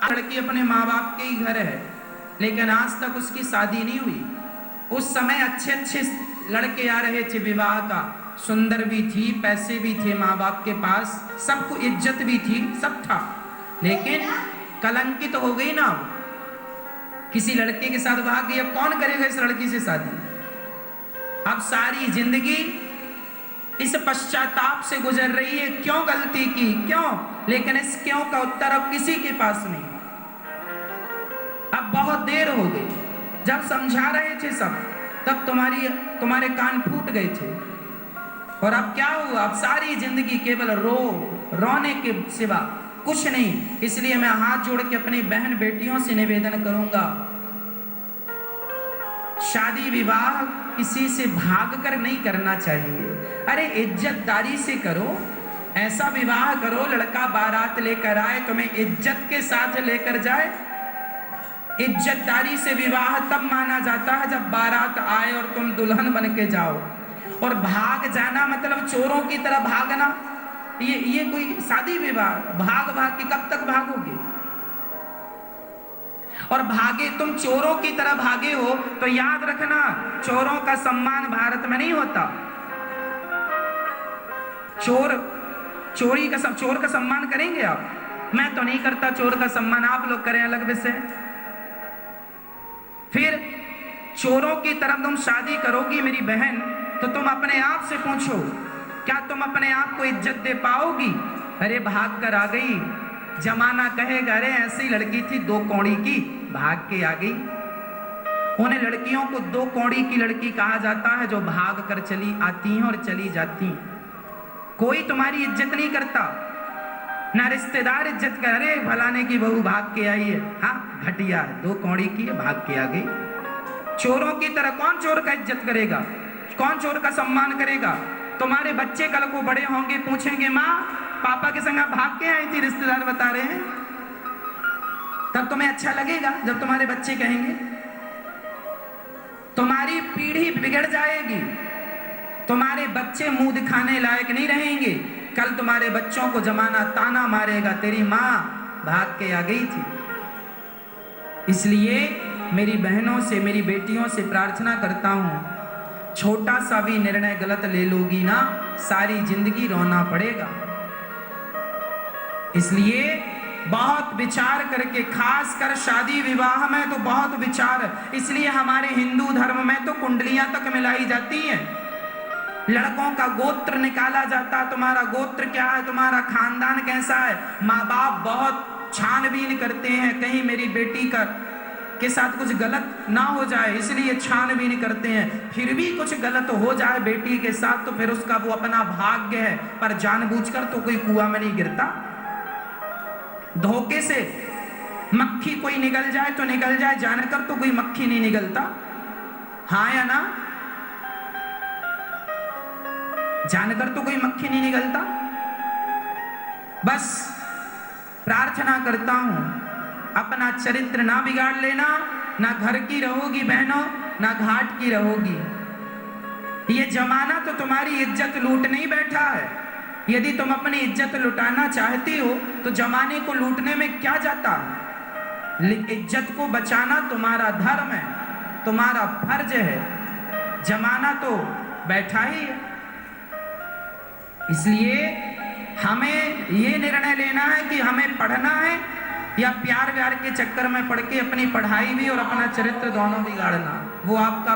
लड़की अपने माँ बाप के ही घर है, लेकिन आज तक उसकी शादी नहीं हुई। उस समय अच्छे अच्छे लड़के आ रहे थे विवाह का, सुंदर भी थी, पैसे भी थे माँ बाप के पास, सबको इज्जत भी थी, सब था, लेकिन कलंकित हो गई ना, किसी लड़के के साथ भाग गई। अब कौन करेगा इस लड़की से शादी? अब सारी जिंदगी इस पश्चाताप से गुजर रही है, क्यों गलती की, क्यों? लेकिन इस क्यों का उत्तर अब किसी के पास नहीं। अब बहुत देर हो गई, जब समझा रहे थे सब तब तुम्हारे कान फूट गए थे, और अब क्या हुआ? अब सारी जिंदगी केवल रोने के सिवा कुछ नहीं। इसलिए मैं हाथ जोड़ के अपनी बहन बेटियों से निवेदन करूंगा, शादी विवाह किसी से भागकर नहीं करना चाहिए। अरे इज्जतदारी से करो, ऐसा विवाह करो लड़का बारात लेकर आए, तुम्हें इज्जत के साथ लेकर जाए। इज्जतदारी से विवाह तब माना जाता है जब बारात आए और तुम दुल्हन बन के जाओ। और भाग जाना मतलब चोरों की तरह भागना, ये कोई शादी विवाह? भाग के कब तक भागोगे? और भागे तुम चोरों की तरह भागे हो तो याद रखना, चोरों का सम्मान भारत में नहीं होता। चोर का सम्मान करेंगे आप? मैं तो नहीं करता चोर का सम्मान, आप लोग करें अलग विषय। फिर चोरों की तरफ तुम शादी करोगी मेरी बहन, तो तुम अपने आप से पूछो, क्या तुम अपने आप को इज्जत दे पाओगी? अरे भाग कर आ गई, जमाना कहेगा अरे ऐसी लड़की थी 2 कौड़ी की, भाग के आ गई। उन्हें लड़कियों को 2 कौड़ी की लड़की कहा जाता है जो भाग कर चली आती हैं और चली जाती हैं। कोई तुम्हारी इज्जत नहीं करता, ना रिश्तेदार इज्जत कर, अरे फलाने की बहू भाग के आई है, हाँ घटिया है, 2 कौड़ी की है, भाग के आ गई। चोरों की तरह कौन चोर का इज्जत करेगा? कौन चोर का सम्मान करेगा? तुम्हारे बच्चे कल को बड़े होंगे, पूछेंगे माँ पापा के संग भाग के आई थी, रिश्तेदार बता रहे हैं। तब तुम्हें अच्छा लगेगा जब तुम्हारे बच्चे कहेंगे? तुम्हारी पीढ़ी बिगड़ जाएगी, तुम्हारे बच्चे मुंह दिखाने लायक नहीं रहेंगे। कल तुम्हारे बच्चों को जमाना ताना मारेगा, तेरी माँ भाग के आ गई थी। इसलिए मेरी बहनों से, मेरी बेटियों से प्रार्थना करता हूं, छोटा सा भी निर्णय गलत ले लोगी ना, सारी जिंदगी रोना पड़ेगा। इसलिए बहुत विचार करके, खास कर शादी विवाह में तो बहुत विचार। इसलिए हमारे हिंदू धर्म में तो कुंडलियां तक मिलाई जाती हैं, लड़कों का गोत्र निकाला जाता, तुम्हारा गोत्र क्या है, तुम्हारा खानदान कैसा है। माँ बाप बहुत छानबीन करते हैं, कहीं मेरी बेटी के साथ कुछ गलत ना हो जाए, इसलिए छानबीन करते हैं। फिर भी कुछ गलत हो जाए बेटी के साथ तो फिर उसका वो अपना भाग्य है, पर जानबूझकर तो कोई कुआं में नहीं गिरता। धोखे से मक्खी कोई निकल जाए तो निकल जाए, जानकर तो कोई मक्खी नहीं निकलता, हाँ या ना? जानकर तो कोई मक्खी नहीं निकलता। बस प्रार्थना करता हूं, अपना चरित्र ना बिगाड़ लेना, ना घर की रहोगी बहनों, ना घाट की रहोगी। ये जमाना तो तुम्हारी इज्जत लूटने ही बैठा है। यदि तुम अपनी इज्जत लुटाना चाहती हो तो जमाने को लूटने में क्या जाता है? इज्जत को बचाना तुम्हारा धर्म है, तुम्हारा फर्ज है। जमाना तो बैठा ही है। इसलिए हमें ये निर्णय लेना है कि हमें पढ़ना है या प्यार व्यार के चक्कर में पढ़ के अपनी पढ़ाई भी और अपना चरित्र दोनों बिगाड़ना, वो आपका